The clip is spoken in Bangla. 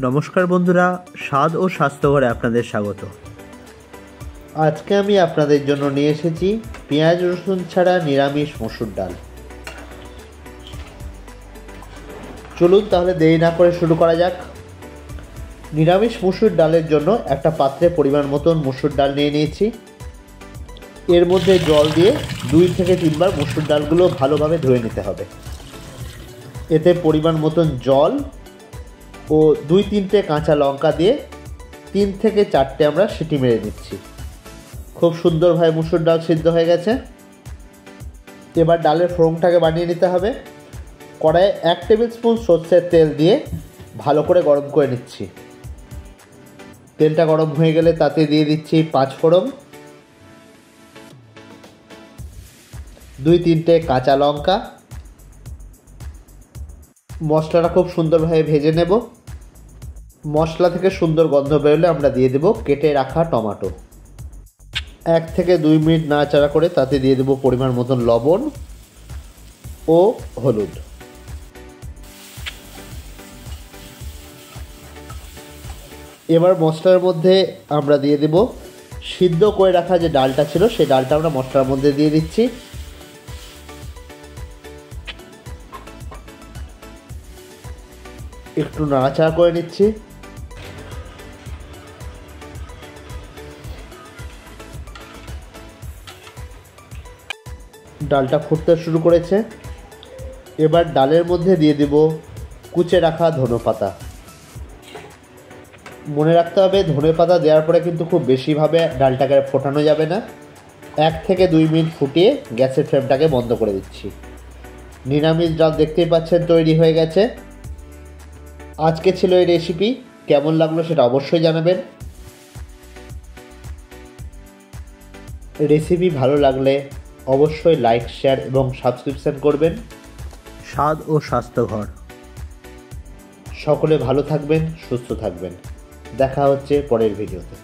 নমস্কার বন্ধুরা, স্বাদ ও স্বাস্থ্যঘরে আপনাদের স্বাগত। আজকে আমি আপনাদের জন্য নিয়ে এসেছি পেঁয়াজ রসুন ছাড়া নিরামিষ মসুর ডাল। চলুন তাহলে দেরি না করে শুরু করা যাক। নিরামিষ মসুর ডালের জন্য একটা পাত্রে পরিমাণ মতন মসুর ডাল নিয়ে নিয়েছি। এর মধ্যে জল দিয়ে 2 থেকে 3 বার মসুর ডালগুলো ভালোভাবে ধুয়ে নিতে হবে। এতে পরিমাণ মতন জল ও 2-3টে কাঁচা লঙ্কা দিয়ে 3 থেকে 4টে আমরা সিটি মেরে নিচ্ছি। খুব সুন্দরভাবে মসুর ডাল সিদ্ধ হয়ে গেছে। এবার ডালের ফোড়নটাকে বানিয়ে নিতে হবে। কড়াইয়ে 1 টেবিল স্পুন সরষের তেল দিয়ে ভালো করে গরম করে নিচ্ছি। তেলটা গরম হয়ে গেলে তাতে দিয়ে দিচ্ছি 5 ফোড়ন, 2-3টে কাঁচা লঙ্কা। মশলাটা খুব সুন্দরভাবে ভেজে নেব। মশলা থেকে সুন্দর গন্ধ বেরোলে আমরা দিয়ে দেব কেটে রাখা টমেটো। 1 থেকে 2 মিনিট নাড়াচাড়া করে তাতে দিয়ে দেব পরিমাণ মতন লবণ ও হলুদ। এবার মশলার মধ্যে আমরা দিয়ে দেব সিদ্ধ করে রাখা যে ডালটা ছিল, সেই ডালটা আমরা মশলার মধ্যে দিয়ে দিচ্ছি। একটু নাড়াচাড়া করে নিচ্ছি। ডালটা ফুটতে শুরু করেছে। এবার ডালের মধ্যে দিয়ে দেব কুচে রাখা ধনেপাতা। মনে রাখতে হবে ধনেপাতা দেওয়ার পরে কিন্তু খুব বেশিভাবে ডালটাকে ফোটানো যাবে না। 1 থেকে 2 মিনিট ফুটিয়ে গ্যাসের ফ্লেমটাকে বন্ধ করে দিচ্ছি। নিরামিষ ডাল দেখতেই পাচ্ছেন তৈরি হয়ে গেছে। আজকে ছিল এই রেসিপি। কেমন লাগলো সেটা অবশ্যই জানাবেন। রেসিপি ভালো লাগলে অবশ্যই লাইক, শেয়ার এবং সাবস্ক্রিপশন করবেন। স্বাদ ও স্বাস্থ্যঘর। সকলে ভালো থাকবেন, সুস্থ থাকবেন। দেখা হচ্ছে পরের ভিডিওতে।